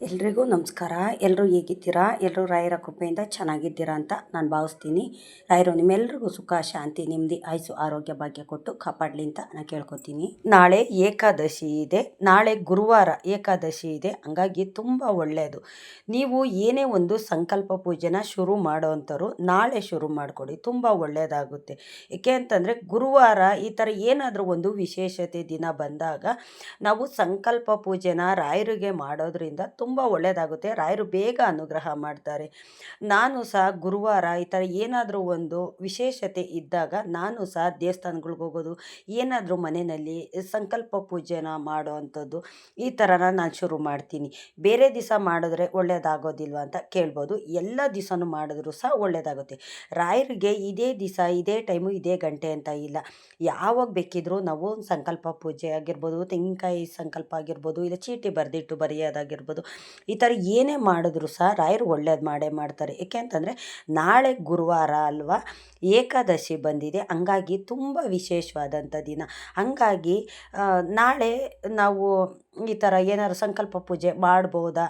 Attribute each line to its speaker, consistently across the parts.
Speaker 1: ಎಲ್ರಿಗೂ ನಮಸ್ಕಾರ. ಎಲ್ಲರೂ ಹೇಗಿದ್ದೀರಾ? ಎಲ್ಲರೂ ರಾಯರ ಕೃಪೆಯಿಂದ ಚೆನ್ನಾಗಿದ್ದೀರಾ ಅಂತ ನಾನು ಭಾವಿಸ್ತೀನಿ. ರಾಯರು ನಿಮ್ಮೆಲ್ರಿಗೂ ಸುಖ, ಶಾಂತಿ, ನೆಮ್ಮದಿ, ಆಯುಸ್ಸು, ಆರೋಗ್ಯ, ಭಾಗ್ಯ ಕೊಟ್ಟು ಕಾಪಾಡಲಿ ಅಂತ ನಾನು ಕೇಳ್ಕೊತೀನಿ. ನಾಳೆ ಏಕಾದಶಿ ಇದೆ. ನಾಳೆ ಗುರುವಾರ ಏಕಾದಶಿ ಇದೆ. ಹಂಗಾಗಿ ತುಂಬ ಒಳ್ಳೆಯದು. ನೀವು ಏನೇ ಒಂದು ಸಂಕಲ್ಪ ಪೂಜೆನ ಶುರು ಮಾಡೋವಂಥವ್ರು ನಾಳೆ ಶುರು ಮಾಡಿಕೊಡಿ, ತುಂಬ ಒಳ್ಳೆಯದಾಗುತ್ತೆ. ಏಕೆ ಅಂತಂದರೆ ಗುರುವಾರ ಈ ಥರ ಏನಾದರೂ ಒಂದು ವಿಶೇಷತೆ ದಿನ ಬಂದಾಗ ನಾವು ಸಂಕಲ್ಪ ಪೂಜೆನ ರಾಯರಿಗೆ ಮಾಡೋದ್ರಿಂದ ತುಂಬ ಒಳ್ಳೆಯದಾಗುತ್ತೆ. ರಾಯರು ಬೇಗ ಅನುಗ್ರಹ ಮಾಡ್ತಾರೆ. ನಾನು ಸಹ ಗುರುವಾರ ಈ ಥರ ಏನಾದರೂ ಒಂದು ವಿಶೇಷತೆ ಇದ್ದಾಗ ನಾನು ಸಹ ದೇವಸ್ಥಾನಗಳ್ಗೆ ಹೋಗೋದು, ಏನಾದರೂ ಮನೆಯಲ್ಲಿ ಸಂಕಲ್ಪ ಪೂಜೆನ ಮಾಡೋ ಅಂಥದ್ದು ಈ ಥರನ ನಾನು ಶುರು ಮಾಡ್ತೀನಿ. ಬೇರೆ ದಿವಸ ಮಾಡಿದ್ರೆ ಒಳ್ಳೆಯದಾಗೋದಿಲ್ವ ಅಂತ ಕೇಳ್ಬೋದು. ಎಲ್ಲ ದಿವಸನೂ ಮಾಡಿದ್ರೂ ಸಹ ಒಳ್ಳೆಯದಾಗುತ್ತೆ. ರಾಯರಿಗೆ ಇದೇ ದಿವಸ, ಇದೇ ಟೈಮು, ಇದೇ ಗಂಟೆ ಅಂತ ಇಲ್ಲ. ಯಾವಾಗ ಬೇಕಿದ್ರೂ ನಾವು ಸಂಕಲ್ಪ ಪೂಜೆ ಆಗಿರ್ಬೋದು, ತೆಂಗಿನಕಾಯಿ ಸಂಕಲ್ಪ ಆಗಿರ್ಬೋದು, ಇಲ್ಲ ಚೀಟಿ ಬರೆದಿಟ್ಟು ಬರೆಯೋದಾಗಿರ್ಬೋದು, ಈ ಥರ ಏನೇ ಮಾಡಿದ್ರು ಸಹ ರಾಯರು ಒಳ್ಳೇದು ಮಾಡೇ ಮಾಡ್ತಾರೆ. ಏಕೆ ಅಂತಂದರೆ ನಾಳೆ ಗುರುವಾರ ಅಲ್ವಾ, ಏಕಾದಶಿ ಬಂದಿದೆ. ಹಂಗಾಗಿ ತುಂಬ ವಿಶೇಷವಾದಂಥ ದಿನ. ಹಂಗಾಗಿ ನಾಳೆ ನಾವು ಈ ಥರ ಏನಾದ್ರು ಸಂಕಲ್ಪ ಪೂಜೆ ಮಾಡ್ಬೋದಾ,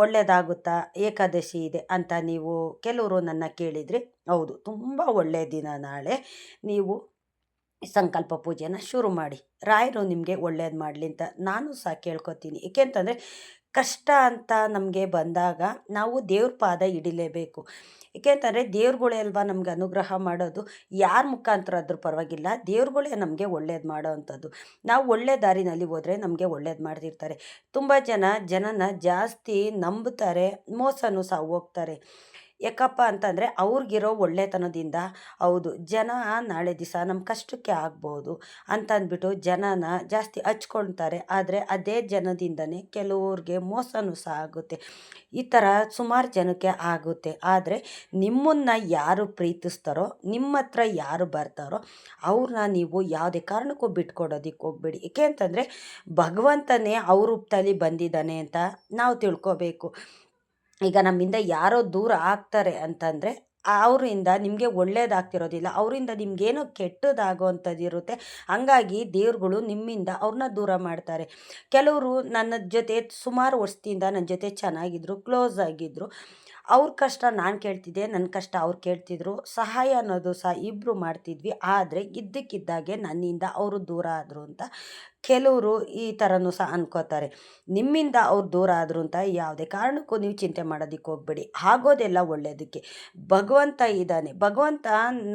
Speaker 1: ಒಳ್ಳೆಯದಾಗುತ್ತಾ, ಏಕಾದಶಿ ಇದೆ ಅಂತ ನೀವು ಕೆಲವರು ನನ್ನ ಕೇಳಿದರೆ, ಹೌದು, ತುಂಬ ಒಳ್ಳೆಯ ದಿನ ನಾಳೆ. ನೀವು ಸಂಕಲ್ಪ ಪೂಜೆನ ಶುರು ಮಾಡಿ. ರಾಯರು ನಿಮಗೆ ಒಳ್ಳೇದು ಮಾಡಲಿ ಅಂತ ನಾನು ಸಹ ಕೇಳ್ಕೊತೀನಿ. ಏಕೆ ಅಂತಂದರೆ ಕಷ್ಟ ಅಂತ ನಮಗೆ ಬಂದಾಗ ನಾವು ದೇವ್ರ ಪಾದ ಹಿಡಿಲೇಬೇಕು. ಏಕೆ ಅಂತಂದರೆ ದೇವ್ರುಗಳೇ ಅಲ್ವಾ ನಮ್ಗೆ ಅನುಗ್ರಹ ಮಾಡೋದು. ಯಾರ ಮುಖಾಂತರ ಆದರೂ ಪರವಾಗಿಲ್ಲ, ದೇವ್ರುಗಳೇ ನಮಗೆ ಒಳ್ಳೇದು ಮಾಡೋ ಅಂಥದ್ದು. ನಾವು ಒಳ್ಳೆ ದಾರಿನಲ್ಲಿ ಹೋದರೆ ನಮಗೆ ಒಳ್ಳೇದು ಮಾಡ್ತಿರ್ತಾರೆ. ತುಂಬ ಜನನ ಜಾಸ್ತಿ ನಂಬುತ್ತಾರೆ, ಮೋಸನೂ ಸಹ ಹೋಗ್ತಾರೆ. ಯಾಕಪ್ಪ ಅಂತಂದರೆ ಅವ್ರಿಗಿರೋ ಒಳ್ಳೆತನದಿಂದ ಹೌದು ಜನ ನಾಳೆ ದಿವಸ ನಮ್ಮ ಕಷ್ಟಕ್ಕೆ ಆಗ್ಬೋದು ಅಂತ ಅಂದ್ಬಿಟ್ಟು ಜನನ ಜಾಸ್ತಿ ಹಚ್ಕೊಳ್ತಾರೆ. ಆದರೆ ಅದೇ ಜನದಿಂದನೇ ಕೆಲವ್ರಿಗೆ ಮೋಸನೂ ಸಹ ಆಗುತ್ತೆ. ಈ ಥರ ಸುಮಾರು ಜನಕ್ಕೆ ಆಗುತ್ತೆ. ಆದರೆ ನಿಮ್ಮನ್ನು ಯಾರು ಪ್ರೀತಿಸ್ತಾರೋ, ನಿಮ್ಮ ಹತ್ರ ಯಾರು ಬರ್ತಾರೋ ಅವ್ರನ್ನ ನೀವು ಯಾವುದೇ ಕಾರಣಕ್ಕೂ ಬಿಟ್ಕೊಡೋದಕ್ಕೆ ಹೋಗ್ಬೇಡಿ. ಏಕೆ ಅಂತಂದರೆ ಭಗವಂತನೇ ಅವ್ರ ರೂಪದಲ್ಲಿ ಬಂದಿದ್ದಾನೆ ಅಂತ ನಾವು ತಿಳ್ಕೊಬೇಕು. ಈಗ ನಮ್ಮಿಂದ ಯಾರೋ ದೂರ ಆಗ್ತಾರೆ ಅಂತಂದರೆ ಅವರಿಂದ ನಿಮಗೆ ಒಳ್ಳೇದಾಗ್ತಿರೋದಿಲ್ಲ, ಅವರಿಂದ ನಿಮಗೇನೋ ಕೆಟ್ಟದಾಗೋ ಅಂಥದ್ದು ಇರುತ್ತೆ. ಹಂಗಾಗಿ ದೇವ್ರುಗಳು ನಿಮ್ಮಿಂದ ಅವ್ರನ್ನ ದೂರ ಮಾಡ್ತಾರೆ. ಕೆಲವರು ನನ್ನ ಜೊತೆ ಸುಮಾರು ವರ್ಷದಿಂದ ನನ್ನ ಜೊತೆ ಚೆನ್ನಾಗಿದ್ರು, ಕ್ಲೋಸ್ ಆಗಿದ್ದರು. ಅವ್ರ ಕಷ್ಟ ನಾನು ಕೇಳ್ತಿದ್ದೆ, ನನ್ನ ಕಷ್ಟ ಅವ್ರು ಕೇಳ್ತಿದ್ರು. ಸಹಾಯ ಅನ್ನೋದು ಸಹ ಇಬ್ಬರು ಮಾಡ್ತಿದ್ವಿ. ಆದರೆ ಇದ್ದಕ್ಕಿದ್ದಾಗೆ ನನ್ನಿಂದ ಅವರು ದೂರ ಆದರು ಅಂತ ಕೆಲವರು ಈ ಥರನೂ ಸಹ ಅನ್ಕೋತಾರೆ. ನಿಮ್ಮಿಂದ ಅವ್ರು ದೂರ ಆದರು ಅಂತ ಯಾವುದೇ ಕಾರಣಕ್ಕೂ ನೀವು ಚಿಂತೆ ಮಾಡೋದಕ್ಕೆ ಹೋಗಬೇಡಿ. ಆಗೋದೆಲ್ಲ ಒಳ್ಳೆಯದಕ್ಕೆ. ಭಗವಂತ ಇದ್ದಾನೆ. ಭಗವಂತ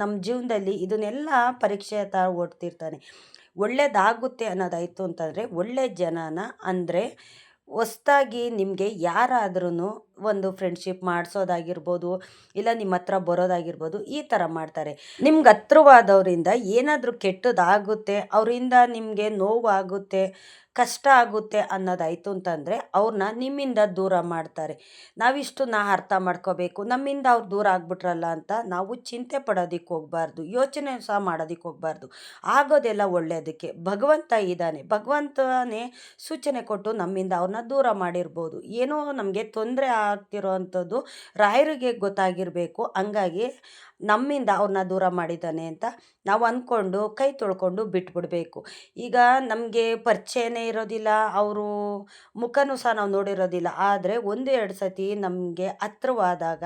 Speaker 1: ನಮ್ಮ ಜೀವನದಲ್ಲಿ ಇದನ್ನೆಲ್ಲ ಪರೀಕ್ಷೆ ಥರ ಓಡ್ತಿರ್ತಾನೆ. ಒಳ್ಳೇದಾಗುತ್ತೆ ಅನ್ನೋದಾಯಿತು ಅಂತಂದರೆ ಒಳ್ಳೆ ಜನನ ಅಂದರೆ ಹೊಸ್ದಾಗಿ ನಿಮಗೆ ಯಾರಾದ್ರೂ ಒಂದು ಫ್ರೆಂಡ್ಶಿಪ್ ಮಾಡಿಸೋದಾಗಿರ್ಬೋದು, ಇಲ್ಲ ನಿಮ್ಮ ಹತ್ರ ಬರೋದಾಗಿರ್ಬೋದು, ಈ ಥರ ಮಾಡ್ತಾರೆ. ನಿಮ್ಗೆ ಹತ್ರವಾದವರಿಂದ ಏನಾದರೂ ಕೆಟ್ಟದಾಗುತ್ತೆ, ಅವರಿಂದ ನಿಮಗೆ ನೋವಾಗುತ್ತೆ, ಕಷ್ಟ ಆಗುತ್ತೆ ಅನ್ನೋದಾಯಿತು ಅಂತಂದರೆ ಅವ್ರನ್ನ ನಿಮ್ಮಿಂದ ದೂರ ಮಾಡ್ತಾರೆ. ನಾವಿಷ್ಟನ್ನ ಅರ್ಥ ಮಾಡ್ಕೋಬೇಕು. ನಮ್ಮಿಂದ ಅವ್ರು ದೂರ ಆಗ್ಬಿಟ್ರಲ್ಲ ಅಂತ ನಾವು ಚಿಂತೆ ಪಡೋದಕ್ಕೆ ಹೋಗಬಾರ್ದು, ಯೋಚನೆ ಸಹ ಮಾಡೋದಕ್ಕೆ ಹೋಗಬಾರ್ದು. ಆಗೋದೆಲ್ಲ ಒಳ್ಳೆಯದಕ್ಕೆ. ಭಗವಂತ ಇದ್ದಾನೆ. ಭಗವಂತನೇ ಸೂಚನೆ ಕೊಟ್ಟು ನಮ್ಮಿಂದ ಅವ್ರನ್ನ ದೂರ ಮಾಡಿರ್ಬೋದು. ಏನೋ ನಮಗೆ ತೊಂದರೆ ಆಗ್ತಿರೋ ಅಂಥದ್ದು ರಾಯರಿಗೆ ಗೊತ್ತಾಗಿರಬೇಕು. ಹಂಗಾಗಿ ನಮ್ಮಿಂದ ಅವ್ರನ್ನ ದೂರ ಮಾಡಿದ್ದಾನೆ ಅಂತ ನಾವು ಅಂದ್ಕೊಂಡು ಕೈ ತೊಳ್ಕೊಂಡು ಬಿಟ್ಬಿಡಬೇಕು. ಈಗ ನಮಗೆ ಪರಿಚಯನೇ ಇರೋದಿಲ್ಲ, ಅವರು ಮುಖನೂ ಸಹ ನಾವು ನೋಡಿರೋದಿಲ್ಲ. ಆದರೆ 1-2 ಸತಿ ನಮಗೆ ಹತ್ರವಾದಾಗ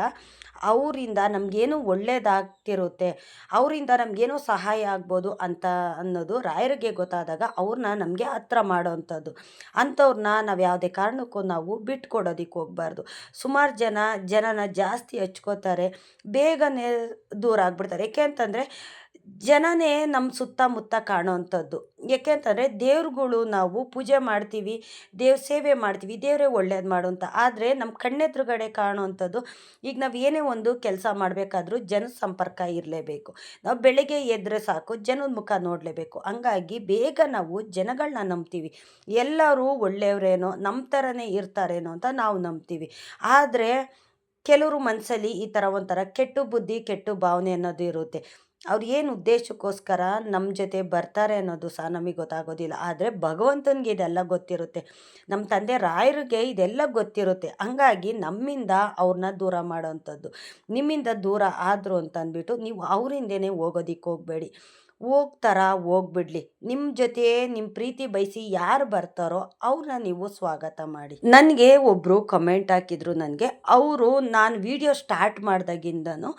Speaker 1: ಅವರಿಂದ ನಮಗೇನು ಒಳ್ಳೆಯದಾಗ್ತಿರುತ್ತೆ, ಅವರಿಂದ ನಮಗೇನೋ ಸಹಾಯ ಆಗ್ಬೋದು ಅಂತ ಅನ್ನೋದು ರಾಯರಿಗೆ ಗೊತ್ತಾದಾಗ ಅವ್ರನ್ನ ನಮಗೆ ಹತ್ರ ಮಾಡೋವಂಥದ್ದು. ಅಂಥವ್ರನ್ನ ನಾವು ಯಾವುದೇ ಕಾರಣಕ್ಕೂ ನಾವು ಬಿಟ್ಕೊಡೋದಕ್ಕೆ ಹೋಗಬಾರ್ದು. ಸುಮಾರು ಜನನ ಜಾಸ್ತಿ ಹಚ್ಕೋತಾರೆ, ಬೇಗನೆ ದೂರ ಆಗ್ಬಿಡ್ತಾರೆ. ಏಕೆ ಅಂತಂದರೆ ಜನನೇ ನಮ್ಮ ಸುತ್ತಮುತ್ತ ಕಾಣೋವಂಥದ್ದು. ಏಕೆ ಅಂತಂದರೆ ದೇವ್ರುಗಳು ನಾವು ಪೂಜೆ ಮಾಡ್ತೀವಿ, ದೇವ್ರ ಸೇವೆ ಮಾಡ್ತೀವಿ, ದೇವರೇ ಒಳ್ಳೇದು ಮಾಡು ಅಂತ. ಆದರೆ ನಮ್ಮ ಕಣ್ಣೆದುರುಗಡೆ ಕಾಣೋವಂಥದ್ದು, ಈಗ ನಾವು ಏನೇ ಒಂದು ಕೆಲಸ ಮಾಡಬೇಕಾದ್ರೂ ಜನದ ಸಂಪರ್ಕ ಇರಲೇಬೇಕು. ನಾವು ಬೆಳಗ್ಗೆ ಎದ್ದರೆ ಸಾಕು ಜನದ ಮುಖ ನೋಡಲೇಬೇಕು. ಹಂಗಾಗಿ ಬೇಗ ನಾವು ಜನಗಳನ್ನ ನಂಬ್ತೀವಿ. ಎಲ್ಲರೂ ಒಳ್ಳೆಯವರೇನೋ, ನಮ್ಮ ಥರನೇ ಇರ್ತಾರೇನೋ ಅಂತ ನಾವು ನಂಬ್ತೀವಿ. ಆದರೆ ಕೆಲವರು ಮನಸ್ಸಲ್ಲಿ ಈ ಥರ ಒಂಥರ ಕೆಟ್ಟು ಬುದ್ಧಿ, ಕೆಟ್ಟು ಭಾವನೆ ಅನ್ನೋದು ಇರುತ್ತೆ. ಅವ್ರು ಏನು ಉದ್ದೇಶಕ್ಕೋಸ್ಕರ ನಮ್ಮ ಜೊತೆ ಬರ್ತಾರೆ ಅನ್ನೋದು ಸಹ ನಮಗೆ ಗೊತ್ತಾಗೋದಿಲ್ಲ. ಆದರೆ ಭಗವಂತನಿಗೆ ಇದೆಲ್ಲ ಗೊತ್ತಿರುತ್ತೆ. ನಮ್ಮ ತಂದೆ ರಾಯರಿಗೆ ಇದೆಲ್ಲ ಗೊತ್ತಿರುತ್ತೆ. ಹಂಗಾಗಿ ನಮ್ಮಿಂದ ಅವ್ರನ್ನ ದೂರ ಮಾಡೋವಂಥದ್ದು. ನಿಮ್ಮಿಂದ ದೂರ ಆದರು ಅಂತ ಅಂದ್ಬಿಟ್ಟು ನೀವು ಅವರಿಂದನೇ ಹೋಗೋದಕ್ಕೆ ಹೋಗಬೇಡಿ. ಹೋಗ್ತಾರಾ ಹೋಗ್ಬಿಡ್ಲಿ, ನಿಮ್ಮ ಜೊತೆ ನಿಮ್ಮ ಪ್ರೀತಿ ಬಯಸಿ ಯಾರು ಬರ್ತಾರೋ ಅವ್ರನ್ನ ನೀವು ಸ್ವಾಗತ ಮಾಡಿ. ನನಗೆ ಒಬ್ಬರು ಕಮೆಂಟ್ ಹಾಕಿದ್ರು. ನನಗೆ ಅವರು ನಾನು ವಿಡಿಯೋ ಸ್ಟಾರ್ಟ್ ಮಾಡಿದಾಗಿಂದನೂ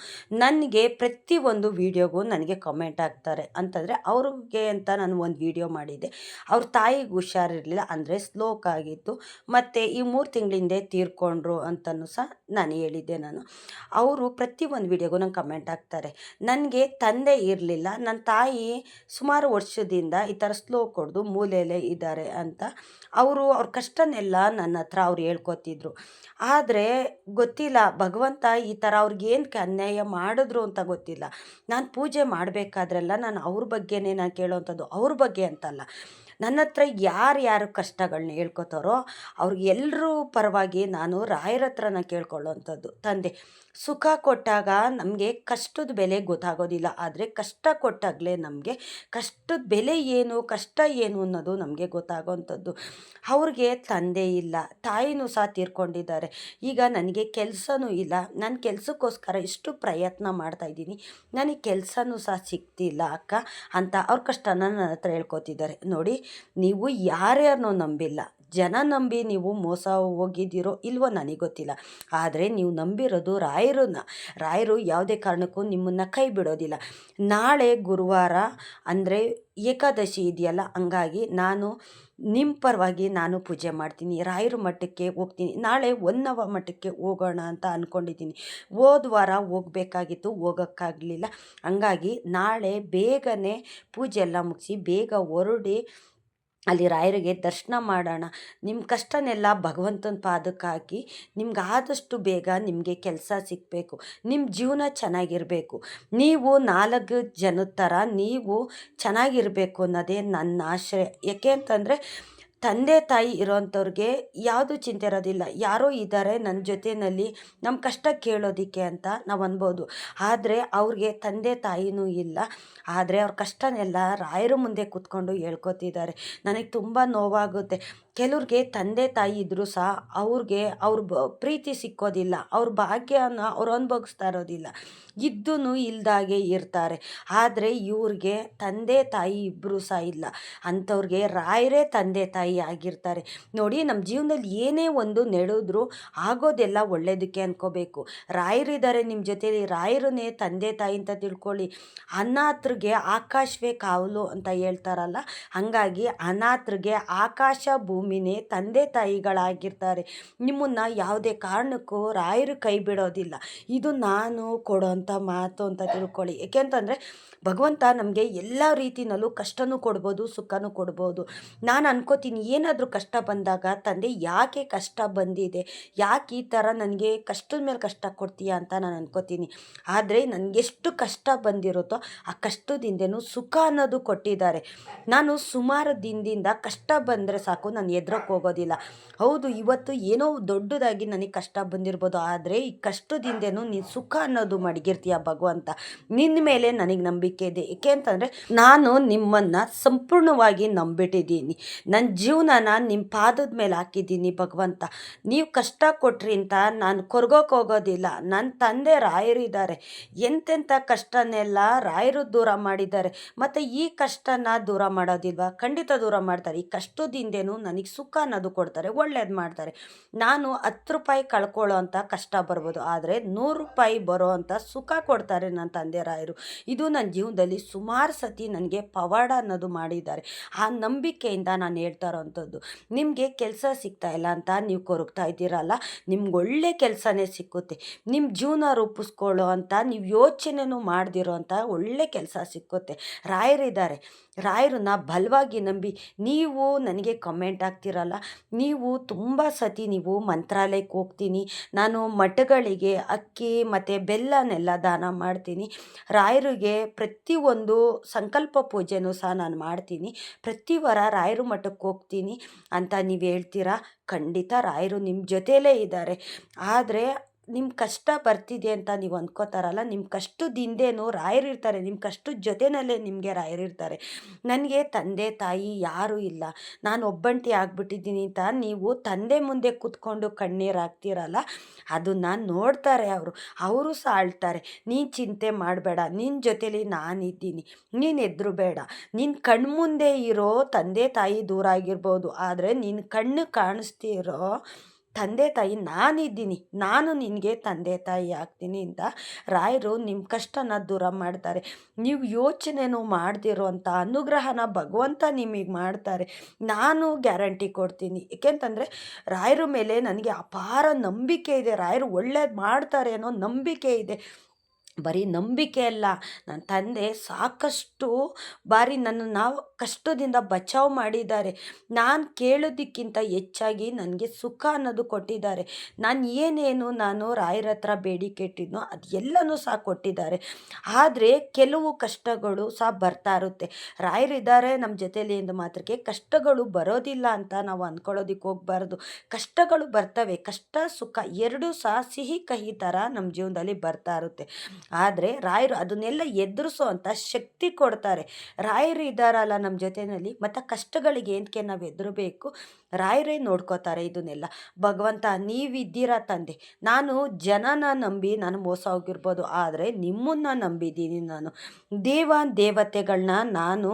Speaker 1: ನನಗೆ ಪ್ರತಿಯೊಂದು ವಿಡಿಯೋಗೂ ನನಗೆ ಕಮೆಂಟ್ ಹಾಕ್ತಾರೆ. ಅಂತಂದರೆ ಅವ್ರಿಗೆ ಅಂತ ನಾನು ಒಂದು ವಿಡಿಯೋ ಮಾಡಿದ್ದೆ. ಅವ್ರ ತಾಯಿಗೆ ಹುಷಾರಿರಲಿಲ್ಲ, ಅಂದರೆ ಸ್ಲೋಕ್ ಆಗಿತ್ತು, ಮತ್ತು ಈ 3 ತಿಂಗಳಿಂದೆ ತೀರ್ಕೊಂಡ್ರು ಅಂತಲೂ ಸಹ ನಾನು ಹೇಳಿದ್ದೆ. ಅವರು ಪ್ರತಿಯೊಂದು ವಿಡಿಯೋಗೂ ನಂಗೆ ಕಮೆಂಟ್ ಹಾಕ್ತಾರೆ. ನನಗೆ ತಂದೆ ಇರಲಿಲ್ಲ, ನನ್ನ ತಾಯಿ ಸುಮಾರು ವರ್ಷದಿಂದ ಈ ಥರ ಸ್ಲೋಕ್ ಹೊಡೆದು ಮೂಲೆಯಲ್ಲೇ ಇದ್ದಾರೆ ಅಂತ ಅವ್ರ ಕಷ್ಟನೆಲ್ಲ ನನ್ನ ಹತ್ರ ಅವ್ರು ಹೇಳ್ಕೊತಿದ್ರು. ಆದರೆ ಗೊತ್ತಿಲ್ಲ, ಭಗವಂತ ಈ ಥರ ಅವ್ರಿಗೇನು ಅನ್ಯಾಯ ಮಾಡಿದ್ರು ಅಂತ ಗೊತ್ತಿಲ್ಲ. ನಾನು ಪೂಜೆ ಮಾಡಬೇಕಾದ್ರೆಲ್ಲ ನಾನು ಅವ್ರ ಬಗ್ಗೆನೇ ನಾನು ಕೇಳೋವಂಥದ್ದು, ಅವ್ರ ಬಗ್ಗೆ ಅಂತಲ್ಲ. ನನ್ನ ಹತ್ರ ಯಾರ್ಯಾರು ಕಷ್ಟಗಳನ್ನ ಹೇಳ್ಕೊತಾರೋ ಅವ್ರಿಗೆಲ್ಲರೂ ಪರವಾಗಿ ನಾನು ರಾಯರ ಹತ್ರನ ಕೇಳ್ಕೊಳ್ಳೋವಂಥದ್ದು. ತಂದೆ ಸುಖ ಕೊಟ್ಟಾಗ ನಮಗೆ ಕಷ್ಟದ ಬೆಲೆ ಗೊತ್ತಾಗೋದಿಲ್ಲ, ಆದರೆ ಕಷ್ಟ ಕೊಟ್ಟಾಗಲೇ ನಮಗೆ ಕಷ್ಟದ ಬೆಲೆ ಏನು, ಕಷ್ಟ ಏನು ಅನ್ನೋದು ನಮಗೆ ಗೊತ್ತಾಗೋವಂಥದ್ದು. ಅವ್ರಿಗೆ ತಂದೆ ಇಲ್ಲ, ತಾಯಿನೂ ಸಹ ತೀರ್ಕೊಂಡಿದ್ದಾರೆ. ಈಗ ನನಗೆ ಕೆಲಸನೂ ಇಲ್ಲ, ನನ್ನ ಕೆಲಸಕ್ಕೋಸ್ಕರ ಇಷ್ಟು ಪ್ರಯತ್ನ ಮಾಡ್ತಾಯಿದ್ದೀನಿ, ನನಗೆ ಕೆಲಸನೂ ಸಹ ಸಿಗ್ತಿಲ್ಲ ಅಕ್ಕ ಅಂತ ಅವ್ರ ಕಷ್ಟನ ನನ್ನ ಹತ್ರ ಹೇಳ್ಕೊತಿದ್ದಾರೆ. ನೋಡಿ, ನೀವು ಯಾರ್ಯಾರನ್ನೋ ನಂಬಿಲ್ಲ, ಜನ ನಂಬಿ ನೀವು ಮೋಸ ಹೋಗಿದ್ದೀರೋ ಇಲ್ವೋ ನನಗೆ ಗೊತ್ತಿಲ್ಲ, ಆದರೆ ನೀವು ನಂಬಿರೋದು ರಾಯರನ್ನ. ರಾಯರು ಯಾವುದೇ ಕಾರಣಕ್ಕೂ ನಿಮ್ಮನ್ನು ಕೈ ಬಿಡೋದಿಲ್ಲ. ನಾಳೆ ಗುರುವಾರ ಅಂದರೆ ಏಕಾದಶಿ ಇದೆಯಲ್ಲ, ಹಂಗಾಗಿ ನಾನು ನಿಮ್ಮ ಪರವಾಗಿ ನಾನು ಪೂಜೆ ಮಾಡ್ತೀನಿ, ರಾಯರ ಮಠಕ್ಕೆ ಹೋಗ್ತೀನಿ. ನಾಳೆ ಹೊನ್ನವ ಮಠಕ್ಕೆ ಹೋಗೋಣ ಅಂತ ಅಂದ್ಕೊಂಡಿದ್ದೀನಿ. ಹೋದ ವಾರ ಹೋಗಬೇಕಾಗಿತ್ತು, ಹೋಗೋಕ್ಕಾಗಲಿಲ್ಲ. ಹಂಗಾಗಿ ನಾಳೆ ಬೇಗನೆ ಪೂಜೆ ಎಲ್ಲ ಮುಗಿಸಿ ಬೇಗ ಹೊರಡಿ ಅಲ್ಲಿ ರಾಯರಿಗೆ ದರ್ಶನ ಮಾಡೋಣ. ನಿಮ್ಮ ಕಷ್ಟನೆಲ್ಲ ಭಗವಂತನ ಪಾದಕ್ಕೆ ಹಾಕಿ ನಿಮ್ಗೆ ಆದಷ್ಟು ಬೇಗ ನಿಮಗೆ ಕೆಲಸ ಸಿಗಬೇಕು, ನಿಮ್ಮ ಜೀವನ ಚೆನ್ನಾಗಿರಬೇಕು, ನೀವು 4 ಜನದ ಥರ ನೀವು ಚೆನ್ನಾಗಿರಬೇಕು ಅನ್ನೋದೇ ನನ್ನ ಆಶಯ. ಯಾಕೆ ಅಂತಂದರೆ ತಂದೆ ತಾಯಿ ಇರೋವಂಥವ್ರಿಗೆ ಯಾವುದೂ ಚಿಂತೆ ಇರೋದಿಲ್ಲ. ಯಾರೋ ಇದ್ದಾರೆ ನನ್ನ ಜೊತೆಯಲ್ಲಿ ನಮ್ಮ ಕಷ್ಟ ಕೇಳೋದಕ್ಕೆ ಅಂತ ನಾವು ಅನ್ಬೋದು. ಆದರೆ ಅವ್ರಿಗೆ ತಂದೆ ತಾಯಿನೂ ಇಲ್ಲ, ಆದರೆ ಅವ್ರ ಕಷ್ಟನೆಲ್ಲ ರಾಯರ ಮುಂದೆ ಕೂತ್ಕೊಂಡು ಹೇಳ್ಕೊತಿದ್ದಾರೆ. ನನಗೆ ತುಂಬ ನೋವಾಗುತ್ತೆ. ಕೆಲವ್ರಿಗೆ ತಂದೆ ತಾಯಿ ಇದ್ದರೂ ಸಹ ಅವ್ರಿಗೆ ಪ್ರೀತಿ ಸಿಕ್ಕೋದಿಲ್ಲ, ಅವ್ರ ಭಾಗ್ಯನ ಅವ್ರು ಅನುಭವಿಸ್ತಾ ಇರೋದಿಲ್ಲ, ಇದ್ದೂ ಇಲ್ದಾಗೆ ಇರ್ತಾರೆ. ಆದರೆ ಇವ್ರಿಗೆ ತಂದೆ ತಾಯಿ ಇಬ್ಬರೂ ಸಹ ಇಲ್ಲ, ಅಂಥವ್ರಿಗೆ ರಾಯರೇ ತಂದೆ ತಾಯಿ ಆಗಿರ್ತಾರೆ. ನೋಡಿ, ನಮ್ಮ ಜೀವನದಲ್ಲಿ ಏನೇ ಒಂದು ನಡೆದ್ರು ಆಗೋದೆಲ್ಲ ಒಳ್ಳೆಯದಕ್ಕೆ ಅಂದ್ಕೋಬೇಕು. ರಾಯರಿದ್ದಾರೆ ನಿಮ್ಮ ಜೊತೆಲಿ, ರಾಯರನ್ನೇ ತಂದೆ ತಾಯಿ ಅಂತ ತಿಳ್ಕೊಳ್ಳಿ. ಅನಾಥರಿಗೆ ಆಕಾಶವೇ ಕಾವಲು ಅಂತ ಹೇಳ್ತಾರಲ್ಲ, ಹಾಗಾಗಿ ಅನಾಥರಿಗೆ ಆಕಾಶ ಭೂಮಿನೇ ತಂದೆ ತಾಯಿಗಳಾಗಿರ್ತಾರೆ. ನಿಮ್ಮನ್ನು ಯಾವುದೇ ಕಾರಣಕ್ಕೂ ರಾಯರು ಕೈ ಬಿಡೋದಿಲ್ಲ. ಇದು ನಾನು ಕೊಡೋಂಥ ಮಾತು ಅಂತ ತಿಳ್ಕೊಳ್ಳಿ. ಏಕೆಂತಂದರೆ ಭಗವಂತ ನಮಗೆ ಎಲ್ಲ ರೀತಿಯಲ್ಲೂ ಕಷ್ಟನೂ ಕೊಡ್ಬೋದು, ಸುಖನೂ ಕೊಡ್ಬೋದು. ನಾನು ಅನ್ಕೋತೀನಿ, ಏನಾದರೂ ಕಷ್ಟ ಬಂದಾಗ ತಂದೆ ಯಾಕೆ ಕಷ್ಟ ಬಂದಿದೆ, ಯಾಕೆ ಈ ಥರ ನನಗೆ ಕಷ್ಟದ ಮೇಲೆ ಕಷ್ಟ ಕೊಡ್ತೀಯಾ ಅಂತ ನಾನು ಅನ್ಕೋತೀನಿ. ಆದರೆ ನನಗೆಷ್ಟು ಕಷ್ಟ ಬಂದಿರುತ್ತೋ ಆ ಕಷ್ಟದಿಂದನೂ ಸುಖ ಅನ್ನೋದು ಕೊಟ್ಟಿದ್ದಾರೆ. ನಾನು ಸುಮಾರು ದಿನದಿಂದ ಕಷ್ಟ ಬಂದರೆ ಸಾಕು ನಾನು ಎದ್ರಕ್ಕೆ ಹೋಗೋದಿಲ್ಲ. ಹೌದು, ಇವತ್ತು ಏನೋ ದೊಡ್ಡದಾಗಿ ನನಗೆ ಕಷ್ಟ ಬಂದಿರ್ಬೋದು, ಆದರೆ ಈ ಕಷ್ಟದಿಂದನೂ ನೀನು ಸುಖ ಅನ್ನೋದು ಮಡಗಿರ್ತೀಯ ಭಗವಂತ, ನಿನ್ನ ಮೇಲೆ ನನಗೆ ನಂಬಿಕೆ ಇದೆ. ಏಕೆ ಅಂತಂದರೆ ನಾನು ನಿಮ್ಮನ್ನು ಸಂಪೂರ್ಣವಾಗಿ ನಂಬಿಟ್ಟಿದ್ದೀನಿ, ನನ್ನ ಜೀವನನ ನಿಮ್ಮ ಪಾದದ ಮೇಲೆ ಹಾಕಿದ್ದೀನಿ ಭಗವಂತ. ನೀವು ಕಷ್ಟ ಕೊಟ್ರಿ ಅಂತ ನಾನು ಕೊರ್ಗೋಕೆ ಹೋಗೋದಿಲ್ಲ. ನನ್ನ ತಂದೆ ರಾಯರಿದ್ದಾರೆ, ಎಂತೆಂಥ ಕಷ್ಟನೆಲ್ಲ ರಾಯರು ದೂರ ಮಾಡಿದ್ದಾರೆ, ಮತ್ತು ಈ ಕಷ್ಟನ ದೂರ ಮಾಡೋದಿಲ್ವಾ? ಖಂಡಿತ ದೂರ ಮಾಡ್ತಾರೆ. ಈ ಕಷ್ಟದಿಂದೇನು ನನಗೆ ಸುಖ ಅನ್ನೋದು ಕೊಡ್ತಾರೆ, ಒಳ್ಳೇದು ಮಾಡ್ತಾರೆ. ನಾನು 10 ರೂಪಾಯಿ ಕಳ್ಕೊಳ್ಳೋ ಅಂಥ ಕಷ್ಟ ಬರ್ಬೋದು, ಆದರೆ 100 ರೂಪಾಯಿ ಬರೋ ಅಂಥ ಸುಖ ಕೊಡ್ತಾರೆ ನನ್ನ ತಂದೆ ರಾಯರು. ಇದು ನನ್ನ ಜೀವನದಲ್ಲಿ ಸುಮಾರು ಸತಿ ನನಗೆ ಪವಾಡ ಅನ್ನೋದು ಮಾಡಿದ್ದಾರೆ. ಆ ನಂಬಿಕೆಯಿಂದ ನಾನು ಹೇಳ್ತಾ ಇರೋವಂಥದ್ದು. ನಿಮಗೆ ಕೆಲಸ ಸಿಗ್ತಾ ಇಲ್ಲ ಅಂತ ನೀವು ಕೊರಗ್ತಾ ಇದ್ದೀರಲ್ಲ, ನಿಮ್ಗೆ ಒಳ್ಳೆ ಕೆಲಸನೇ ಸಿಕ್ಕುತ್ತೆ. ನಿಮ್ಮ ಜೀವನ ರೂಪಿಸ್ಕೊಳ್ಳೋ ಅಂತ ನೀವು ಯೋಚನೆನೂ ಮಾಡ್ದಿರೋ ಅಂಥ ಒಳ್ಳೆ ಕೆಲಸ ಸಿಕ್ಕುತ್ತೆ. ರಾಯರಿದ್ದಾರೆ, ರಾಯರನ್ನ ಬಲವಾಗಿ ನಂಬಿ. ನೀವು ನನಗೆ ಕಮೆಂಟ್ ಹಾಕ್ತಿರಲ್ಲ, ನೀವು ತುಂಬ ಸತಿ ನೀವು ಮಂತ್ರಾಲಯಕ್ಕೆ ಹೋಗ್ತೀನಿ, ನಾನು ಮಠಗಳಿಗೆ ಅಕ್ಕಿ ಮತ್ತು ಬೆಲ್ಲನೆಲ್ಲ ದಾನ ಮಾಡ್ತೀನಿ, ರಾಯರಿಗೆ ಪ್ರತಿಯೊಂದು ಸಂಕಲ್ಪ ಪೂಜೆನೂ ಸಹ ನಾನು ಮಾಡ್ತೀನಿ, ಪ್ರತಿ ವಾರ ರಾಯರ ಮಠಕ್ಕೆ ಹೋಗ್ತೀನಿ ಅಂತ ನೀವು ಹೇಳ್ತೀರಾ. ಖಂಡಿತ ರಾಯರು ನಿಮ್ಮ ಜೊತೆಯಲ್ಲೇ ಇದ್ದಾರೆ. ಆದರೆ ನಿಮ್ಮ ಕಷ್ಟ ಬರ್ತಿದೆ ಅಂತ ನೀವು ಅಂದ್ಕೋತಾರಲ್ಲ, ನಿಮ್ಮ ಕಷ್ಟದ ಹಿಂದೆನೂ ರಾಯರಿರ್ತಾರೆ, ನಿಮ್ಮ ಕಷ್ಟದ ಜೊತೆಯಲ್ಲೇ ನಿಮಗೆ ರಾಯರಿರ್ತಾರೆ. ನನಗೆ ತಂದೆ ತಾಯಿ ಯಾರೂ ಇಲ್ಲ, ನಾನು ಒಬ್ಬಂಟಿ ಆಗ್ಬಿಟ್ಟಿದ್ದೀನಿ ಅಂತ ನೀವು ತಂದೆ ಮುಂದೆ ಕೂತ್ಕೊಂಡು ಕಣ್ಣೀರು ಹಾಕ್ತೀರಲ್ಲ, ಅದನ್ನು ನೋಡ್ತಾರೆ ಅವರು. ಅವರು ಸಹ ಅಳ್ತಾರೆ. ನೀನು ಚಿಂತೆ ಮಾಡಬೇಡ, ನಿನ್ನ ಜೊತೇಲಿ ನಾನಿದ್ದೀನಿ, ನೀನು ಹೆದರಬೇಡ. ನಿನ್ನ ಕಣ್ಮುಂದೆ ಇರೋ ತಂದೆ ತಾಯಿ ದೂರ ಆಗಿರ್ಬೋದು, ಆದರೆ ನಿನ್ನ ಕಣ್ಣು ಕಾಣಿಸ್ತಿರೋ ತಂದೆ ತಾಯಿ ನಾನಿದ್ದೀನಿ, ನಾನು ನಿನಗೆ ತಂದೆ ತಾಯಿ ಆಗ್ತೀನಿ ಅಂತ ರಾಯರು ನಿಮ್ಮ ಕಷ್ಟನ ದೂರ ಮಾಡ್ತಾರೆ. ನೀವು ಯೋಚನೆನೂ ಮಾಡದಿರೋ ಅಂಥ ಅನುಗ್ರಹನ ಭಗವಂತ ನಿಮಗೆ ಮಾಡ್ತಾರೆ. ನಾನು ಗ್ಯಾರಂಟಿ ಕೊಡ್ತೀನಿ. ಏಕೆಂತಂದರೆ ರಾಯರ ಮೇಲೆ ನನಗೆ ಅಪಾರ ನಂಬಿಕೆ ಇದೆ. ರಾಯರು ಒಳ್ಳೇದು ಮಾಡ್ತಾರೆ ಅನ್ನೋ ನಂಬಿಕೆ ಇದೆ. ಬರೀ ನಂಬಿಕೆ ಅಲ್ಲ, ನನ್ನ ತಂದೆ ಸಾಕಷ್ಟು ಬಾರಿ ನಾವು ಕಷ್ಟದಿಂದ ಬಚಾವ್ ಮಾಡಿದ್ದಾರೆ. ನಾನು ಕೇಳೋದಕ್ಕಿಂತ ಹೆಚ್ಚಾಗಿ ನನಗೆ ಸುಖ ಅನ್ನೋದು ಕೊಟ್ಟಿದ್ದಾರೆ. ನಾನು ರಾಯರ ಹತ್ರ ಬೇಡಿಕೆ ಇಟ್ಟಿದ್ನೋ ಅದು ಎಲ್ಲನೂ ಸಹ ಕೊಟ್ಟಿದ್ದಾರೆ. ಆದರೆ ಕೆಲವು ಕಷ್ಟಗಳು ಸಹ ಬರ್ತಾ ಇರುತ್ತೆ. ರಾಯರಿದ್ದಾರೆ ನಮ್ಮ ಜೊತೇಲಿ ಎಂದು ಮಾತ್ರಕ್ಕೆ ಕಷ್ಟಗಳು ಬರೋದಿಲ್ಲ ಅಂತ ನಾವು ಅಂದ್ಕೊಳ್ಳೋದಕ್ಕೆ ಹೋಗ್ಬಾರ್ದು. ಕಷ್ಟಗಳು ಬರ್ತವೆ, ಕಷ್ಟ ಸುಖ ಎರಡೂ ಸಹ ಸಿಹಿ ಕಹಿ ಥರ ನಮ್ಮ ಜೀವನದಲ್ಲಿ ಬರ್ತಾ ಇರುತ್ತೆ. ಆದರೆ ರಾಯರು ಅದನ್ನೆಲ್ಲ ಎದುರಿಸೋ ಅಂಥ ಶಕ್ತಿ ಕೊಡ್ತಾರೆ. ರಾಯರು ಇದ್ದಾರಲ್ಲ ನಮ್ಮ ಜೊತೆಯಲ್ಲಿ, ಮತ್ತು ಕಷ್ಟಗಳಿಗೆ ಏನಕ್ಕೆ ನಾವು ಹೆದರಬೇಕು, ರಾಯರೇ ನೋಡ್ಕೋತಾರೆ ಇದನ್ನೆಲ್ಲ. ಭಗವಂತ ನೀವಿದ್ದೀರಾ ತಂದೆ, ನಾನು ಜನನ ನಂಬಿ ನಾನು ಮೋಸ ಹೋಗಿರ್ಬೋದು, ಆದರೆ ನಿಮ್ಮನ್ನು ನಂಬಿದ್ದೀನಿ. ನಾನು ದೇವತೆಗಳನ್ನ ನಾನು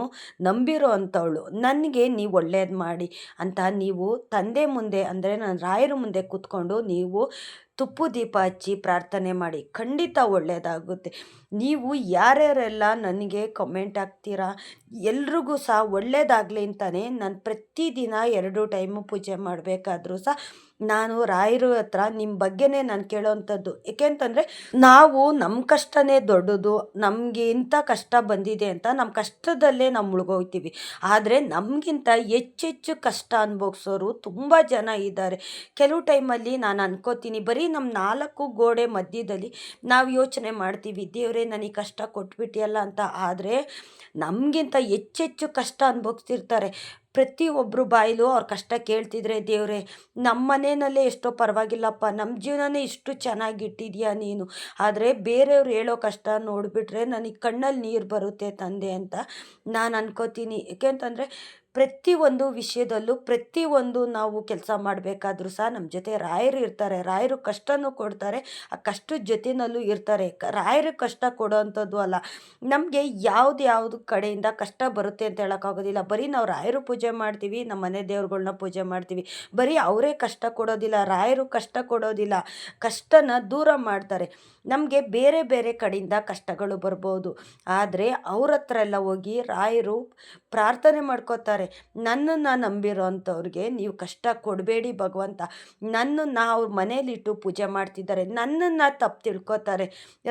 Speaker 1: ನಂಬಿರೋ ಅಂಥವಳು. ನನಗೆ ನೀವು ಒಳ್ಳೇದು ಮಾಡಿ ಅಂತ ನೀವು ತಂದೆ ಮುಂದೆ, ಅಂದರೆ ನಾನು ರಾಯರ ಮುಂದೆ ಕೂತ್ಕೊಂಡು ನೀವು ತುಪ್ಪು ದೀಪ ಹಚ್ಚಿ ಪ್ರಾರ್ಥನೆ ಮಾಡಿ, ಖಂಡಿತ ಒಳ್ಳೆಯದಾಗುತ್ತೆ. ನೀವು ಯಾರ್ಯಾರೆಲ್ಲ ನನಗೆ ಕಮೆಂಟ್ ಹಾಕ್ತೀರಾ ಎಲ್ರಿಗೂ ಸಹ ಒಳ್ಳೆಯದಾಗಲಿ ಅಂತಲೇ ನಾನು ಪ್ರತಿದಿನ 2 ಟೈಮು ಪೂಜೆ ಮಾಡಬೇಕಾದ್ರೂ ಸಹ ನಾನು ರಾಯರ ಹತ್ರ ನಿಮ್ಮ ಬಗ್ಗೆನೇ ನಾನು ಕೇಳೋವಂಥದ್ದು. ಏಕೆಂತಂದರೆ ನಾವು ನಮ್ಮ ಕಷ್ಟನೇ ದೊಡ್ಡದು, ನಮಗೆ ಇಂಥ ಕಷ್ಟ ಬಂದಿದೆ ಅಂತ ನಮ್ಮ ಕಷ್ಟದಲ್ಲೇ ನಾವು ಮುಳುಗೋಗ್ತೀವಿ. ಆದರೆ ನಮಗಿಂತ ಹೆಚ್ಚೆಚ್ಚು ಕಷ್ಟ ಅನುಭವಿಸೋರು ತುಂಬ ಜನ ಇದ್ದಾರೆ. ಕೆಲವು ಟೈಮಲ್ಲಿ ನಾನು ಅನ್ಕೋತೀನಿ, ಬರೀ ನಮ್ಮ 4 ಗೋಡೆ ಮಧ್ಯದಲ್ಲಿ ನಾವು ಯೋಚನೆ ಮಾಡ್ತೀವಿ, ದೇವರೇ ನನಗೆ ಕಷ್ಟ ಕೊಟ್ಬಿಟ್ಟಿಯಲ್ಲ ಅಂತ. ಆದರೆ ನಮಗಿಂತ ಹೆಚ್ಚೆಚ್ಚು ಕಷ್ಟ ಅನುಭವಿಸ್ತಿರ್ತಾರೆ. ಪ್ರತಿಯೊಬ್ಬರು ಬಾಯಲ್ಲೂ ಅವ್ರ ಕಷ್ಟ ಕೇಳ್ತಿದ್ರೆ, ದೇವರೇ ನಮ್ಮ ಮನೆಯಲ್ಲೇ ಎಷ್ಟೋ ಪರವಾಗಿಲ್ಲಪ್ಪ, ನಮ್ಮ ಜೀವನನೇ ಇಷ್ಟು ಚೆನ್ನಾಗಿಟ್ಟಿದ್ಯಾ ನೀನು, ಆದರೆ ಬೇರೆಯವ್ರು ಹೇಳೋ ಕಷ್ಟ ನೋಡಿಬಿಟ್ರೆ ನನಗೆ ಕಣ್ಣಲ್ಲಿ ನೀರು ಬರುತ್ತೆ ತಂದೆ ಅಂತ ನಾನು ಅನ್ಕೋತೀನಿ. ಏಕೆಂತಂದರೆ ಪ್ರತಿಯೊಂದು ವಿಷಯದಲ್ಲೂ ಪ್ರತಿಯೊಂದು ನಾವು ಕೆಲಸ ಮಾಡಬೇಕಾದ್ರೂ ಸಹ ನಮ್ಮ ಜೊತೆ ರಾಯರು ಇರ್ತಾರೆ. ರಾಯರು ಕಷ್ಟನೂ ಕೊಡ್ತಾರೆ, ಆ ಕಷ್ಟದ ಜೊತೆಯಲ್ಲೂ ಇರ್ತಾರೆ. ರಾಯರು ಕಷ್ಟ ಕೊಡೋವಂಥದ್ದು ಅಲ್ಲ, ನಮಗೆ ಯಾವ್ದು ಕಡೆಯಿಂದ ಕಷ್ಟ ಬರುತ್ತೆ ಅಂತ ಹೇಳೋಕ್ಕಾಗೋದಿಲ್ಲ. ಬರೀ ನಾವು ರಾಯರು ಪೂಜೆ ಮಾಡ್ತೀವಿ, ನಮ್ಮ ಮನೆ ದೇವ್ರುಗಳ್ನ ಪೂಜೆ ಮಾಡ್ತೀವಿ, ಬರೀ ಅವರೇ ಕಷ್ಟ ಕೊಡೋದಿಲ್ಲ, ರಾಯರು ಕಷ್ಟ ಕೊಡೋದಿಲ್ಲ, ಕಷ್ಟನ ದೂರ ಮಾಡ್ತಾರೆ. ನಮಗೆ ಬೇರೆ ಬೇರೆ ಕಡೆಯಿಂದ ಕಷ್ಟಗಳು ಬರ್ಬೋದು, ಆದರೆ ಅವ್ರ ಹತ್ರ ಎಲ್ಲ ಹೋಗಿ ರಾಯರು ಪ್ರಾರ್ಥನೆ ಮಾಡ್ಕೋತಾರೆ, ನನ್ನನ್ನು ನಂಬಿರೋ ಅಂಥವ್ರಿಗೆ ನೀವು ಕಷ್ಟ ಕೊಡಬೇಡಿ ಭಗವಂತ. ನನ್ನನ್ನು ಅವ್ರ ಮನೇಲಿಟ್ಟು ಪೂಜೆ ಮಾಡ್ತಿದ್ದಾರೆ, ನನ್ನನ್ನು ತಪ್ಪು ತಿಳ್ಕೊತಾರೆ.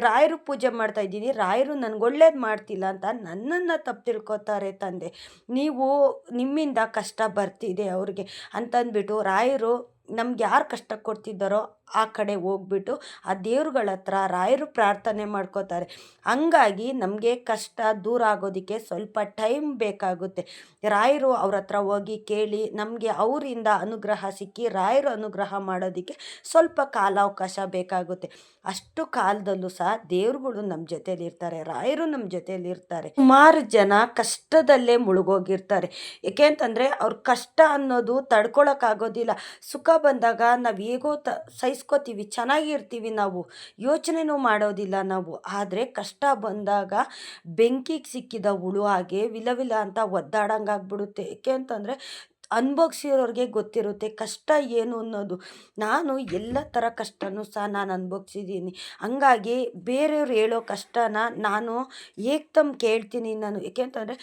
Speaker 1: ರಾಯರು ಪೂಜೆ ಮಾಡ್ತಾ ಇದ್ದೀನಿ, ರಾಯರು ನನಗೆ ಒಳ್ಳೇದು ಮಾಡ್ತಿಲ್ಲ ಅಂತ ನನ್ನನ್ನು ತಪ್ಪು ತಿಳ್ಕೊತಾರೆ ತಂದೆ. ನೀವು ನಿಮ್ಮಿಂದ ಕಷ್ಟ ಬರ್ತಿದೆ ಅವ್ರಿಗೆ ಅಂತಂದ್ಬಿಟ್ಟು ರಾಯರು ನಮ್ಗೆ ಯಾರು ಕಷ್ಟ ಕೊಡ್ತಿದ್ದಾರೋ ಆ ಕಡೆ ಹೋಗ್ಬಿಟ್ಟು ಆ ದೇವ್ರುಗಳ ಹತ್ರ ರಾಯರು ಪ್ರಾರ್ಥನೆ ಮಾಡ್ಕೋತಾರೆ. ಹಂಗಾಗಿ ನಮಗೆ ಕಷ್ಟ ದೂರ ಆಗೋದಕ್ಕೆ ಸ್ವಲ್ಪ ಟೈಮ್ ಬೇಕಾಗುತ್ತೆ. ರಾಯರು ಅವ್ರ ಹತ್ರ ಹೋಗಿ ಕೇಳಿ ನಮಗೆ ಅವರಿಂದ ಅನುಗ್ರಹ ಸಿಕ್ಕಿ ರಾಯರು ಅನುಗ್ರಹ ಮಾಡೋದಕ್ಕೆ ಸ್ವಲ್ಪ ಕಾಲಾವಕಾಶ ಬೇಕಾಗುತ್ತೆ. ಅಷ್ಟು ಕಾಲದಲ್ಲೂ ಸಹ ದೇವ್ರುಗಳು ನಮ್ಮ ಜೊತೇಲಿರ್ತಾರೆ, ರಾಯರು ನಮ್ಮ ಜೊತೇಲಿರ್ತಾರೆ. ಸುಮಾರು ಜನ ಕಷ್ಟದಲ್ಲೇ ಮುಳುಗೋಗಿರ್ತಾರೆ. ಏಕೆ ಅಂತಂದರೆ ಅವ್ರ ಕಷ್ಟ ಅನ್ನೋದು ತಡ್ಕೊಳಕ್ಕಾಗೋದಿಲ್ಲ. ಸುಖ ಬಂದಾಗ ನಾವು ಹೇಗೋ ಸಹಿಸ್ಕೋತೀವಿ, ಚೆನ್ನಾಗಿರ್ತೀವಿ, ನಾವು ಯೋಚನೆನೂ ಮಾಡೋದಿಲ್ಲ ನಾವು. ಆದರೆ ಕಷ್ಟ ಬಂದಾಗ ಬೆಂಕಿಗೆ ಸಿಕ್ಕಿದ ಹುಳು ಹಾಗೆ ವಿಲವಿಲ ಅಂತ ಒದ್ದಾಡಂಗಾಗ್ಬಿಡುತ್ತೆ. ಏಕೆ ಅಂತಂದರೆ ಅನುಭವಿಸಿರೋರಿಗೆ ಗೊತ್ತಿರುತ್ತೆ ಕಷ್ಟ ಏನು ಅನ್ನೋದು. ನಾನು ಎಲ್ಲ ಥರ ಕಷ್ಟನೂ ಸಹ ನಾನು ಅನುಭವಿಸಿದ್ದೀನಿ. ಹಂಗಾಗಿ ಬೇರೆಯವ್ರು ಹೇಳೋ ಕಷ್ಟನ ನಾನು ಏಕ್ದಮ್ ಕೇಳ್ತೀನಿ ನಾನು. ಏಕೆಂತಂದರೆ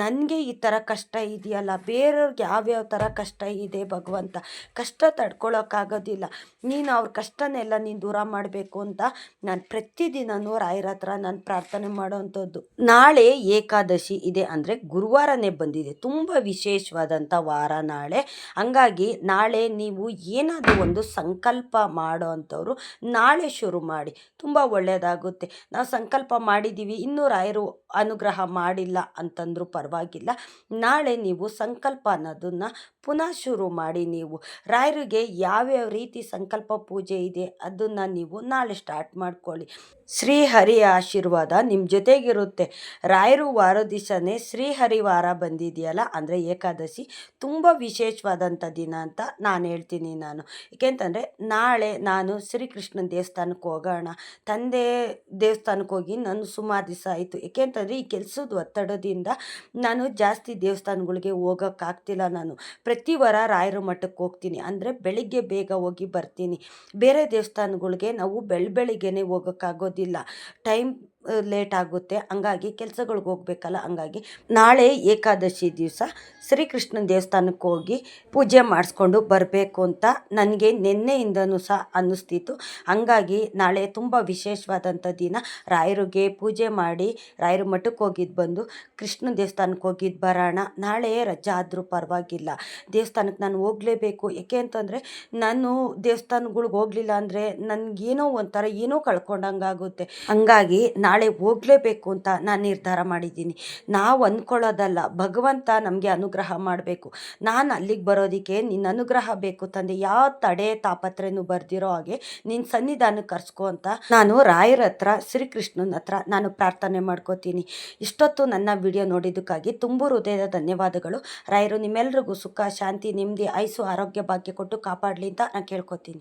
Speaker 1: ನನಗೆ ಈ ಥರ ಕಷ್ಟ ಇದೆಯಲ್ಲ, ಬೇರೆಯವ್ರಿಗೆ ಯಾವ್ಯಾವ ಥರ ಕಷ್ಟ ಇದೆ ಭಗವಂತ, ಕಷ್ಟ ತಡ್ಕೊಳಕ್ಕಾಗೋದಿಲ್ಲ, ನೀನು ಅವ್ರ ಕಷ್ಟನೆಲ್ಲ ನೀನು ದೂರ ಮಾಡಬೇಕು ಅಂತ ನಾನು ಪ್ರತಿದಿನವೂ ರಾಯರ ಹತ್ರ ನಾನು ಪ್ರಾರ್ಥನೆ ಮಾಡೋವಂಥದ್ದು. ನಾಳೆ ಏಕಾದಶಿ ಇದೆ, ಅಂದರೆ ಗುರುವಾರನೇ ಬಂದಿದೆ, ತುಂಬ ವಿಶೇಷವಾದಂಥ ವಾರ ವಾರ ನಾಳೆ. ಹಂಗಾಗಿ ನಾಳೆ ನೀವು ಏನಾದರೂ ಒಂದು ಸಂಕಲ್ಪ ಮಾಡೋ ಅಂಥವ್ರು ನಾಳೆ ಶುರು ಮಾಡಿ, ತುಂಬ ಒಳ್ಳೆಯದಾಗುತ್ತೆ. ನಾವು ಸಂಕಲ್ಪ ಮಾಡಿದ್ದೀವಿ, ಇನ್ನೂ ರಾಯರು ಅನುಗ್ರಹ ಮಾಡಿಲ್ಲ ಅಂತಂದರೂ ಪರವಾಗಿಲ್ಲ. ನಾಳೆ ನೀವು ಸಂಕಲ್ಪ ಅನ್ನೋದನ್ನು ಪುನಃ ಶುರು ಮಾಡಿ. ನೀವು ರಾಯರಿಗೆ ಯಾವ್ಯಾವ ರೀತಿ ಸಂಕಲ್ಪ ಪೂಜೆ ಇದೆ ಅದನ್ನು ನೀವು ನಾಳೆ ಸ್ಟಾರ್ಟ್ ಮಾಡ್ಕೊಳ್ಳಿ. ಶ್ರೀಹರಿಯ ಆಶೀರ್ವಾದ ನಿಮ್ಮ ಜೊತೆಗಿರುತ್ತೆ. ರಾಯರು ವಾರ ದಿವಸನೇ ಶ್ರೀಹರಿ ವಾರ ಬಂದಿದೆಯಲ್ಲ, ಅಂದರೆ ಏಕಾದಶಿ, ತುಂಬ ವಿಶೇಷವಾದಂಥ ದಿನ ಅಂತ ನಾನು ಹೇಳ್ತೀನಿ. ಏಕೆಂತಂದರೆ ನಾಳೆ ನಾನು ಶ್ರೀಕೃಷ್ಣನ ದೇವಸ್ಥಾನಕ್ಕೆ ಹೋಗೋಣ, ತಂದೆ ದೇವಸ್ಥಾನಕ್ಕೆ ಹೋಗಿ ನಾನು ಸುಮಾರು ದಿವಸ ಆಯಿತು. ಏಕೆಂತಂದರೆ ಈ ಕೆಲಸದ ಒತ್ತಡದಿಂದ ನಾನು ಜಾಸ್ತಿ ದೇವಸ್ಥಾನಗಳಿಗೆ ಹೋಗೋಕ್ಕಾಗ್ತಿಲ್ಲ. ನಾನು ಪ್ರತಿ ವಾರ ರಾಯರ ಮಠಕ್ಕೆ ಹೋಗ್ತೀನಿ, ಅಂದರೆ ಬೆಳಿಗ್ಗೆ ಬೇಗ ಹೋಗಿ ಬರ್ತೀನಿ. ಬೇರೆ ದೇವಸ್ಥಾನಗಳಿಗೆ ನಾವು ಬೆಳಗ್ಗೆನೇ ಹೋಗೋಕ್ಕಾಗೋದಿಲ್ಲ, ಟೈಮ್ ಲೇಟ್ ಆಗುತ್ತೆ. ಹಂಗಾಗಿ ಕೆಲಸಗಳಿಗೆ ಹೋಗ್ಬೇಕಲ್ಲ. ಹಂಗಾಗಿ ನಾಳೆ ಏಕಾದಶಿ ದಿವಸ ಶ್ರೀಕೃಷ್ಣನ ದೇವಸ್ಥಾನಕ್ಕೆ ಹೋಗಿ ಪೂಜೆ ಮಾಡಿಸ್ಕೊಂಡು ಬರಬೇಕು ಅಂತ ನನಗೆ ನಿನ್ನೆಯಿಂದನೂ ಸಹ ಅನ್ನಿಸ್ತಿತ್ತು. ಹಂಗಾಗಿ ನಾಳೆ ತುಂಬ ವಿಶೇಷವಾದಂಥ ದಿನ. ರಾಯರಿಗೆ ಪೂಜೆ ಮಾಡಿ ರಾಯರ ಮಠಕ್ಕೆ ಹೋಗಿದ್ದು ಬಂದು ಕೃಷ್ಣನ ದೇವಸ್ಥಾನಕ್ಕೆ ಹೋಗಿದ್ದು ಬರೋಣ. ನಾಳೆ ರಜಾ ಆದರೂ ಪರವಾಗಿಲ್ಲ, ದೇವಸ್ಥಾನಕ್ಕೆ ನಾನು ಹೋಗಲೇಬೇಕು. ಏಕೆ ಅಂತಂದರೆ ನಾನು ದೇವಸ್ಥಾನಗಳಿಗೆ ಹೋಗಲಿಲ್ಲ ಅಂದರೆ ನನಗೇನೋ ಒಂಥರ ಏನೋ ಕಳ್ಕೊಂಡಂಗೆ ಆಗುತ್ತೆ. ಹಂಗಾಗಿ ನಾಳೆ ಹೋಗಲೇಬೇಕು ಅಂತ ನಾನು ನಿರ್ಧಾರ ಮಾಡಿದ್ದೀನಿ. ನಾವು ಅಂದ್ಕೊಳ್ಳೋದಲ್ಲ, ಭಗವಂತ ನಮಗೆ ಅನುಗ್ರಹ ಮಾಡಬೇಕು. ನಾನು ಅಲ್ಲಿಗೆ ಬರೋದಕ್ಕೆ ನಿನ್ನ ಅನುಗ್ರಹ ಬೇಕು ತಂದೆ, ಯಾವ ತಡೆ ತಾಪತ್ರೆನೂ ಬರ್ದಿರೋ ಹಾಗೆ ನಿನ್ನ ಸನ್ನಿಧಾನಕ್ಕೆ ಕರ್ಸ್ಕೊ ಅಂತ ನಾನು ರಾಯರ ಹತ್ರ, ಶ್ರೀಕೃಷ್ಣನ ಹತ್ರ ನಾನು ಪ್ರಾರ್ಥನೆ ಮಾಡ್ಕೋತೀನಿ. ಇಷ್ಟೊತ್ತು ನನ್ನ ವಿಡಿಯೋ ನೋಡಿದ್ದಕ್ಕಾಗಿ ತುಂಬ ಹೃದಯದ ಧನ್ಯವಾದಗಳು. ರಾಯರು ನಿಮ್ಮೆಲ್ರಿಗೂ ಸುಖ, ಶಾಂತಿ, ನೆಮ್ಮದಿ, ಆಯುಸ್ಸು, ಆರೋಗ್ಯ ಭಾಗ್ಯ ಕೊಟ್ಟು ಕಾಪಾಡಲಿ ಅಂತ ನಾನು ಕೇಳ್ಕೊತೀನಿ.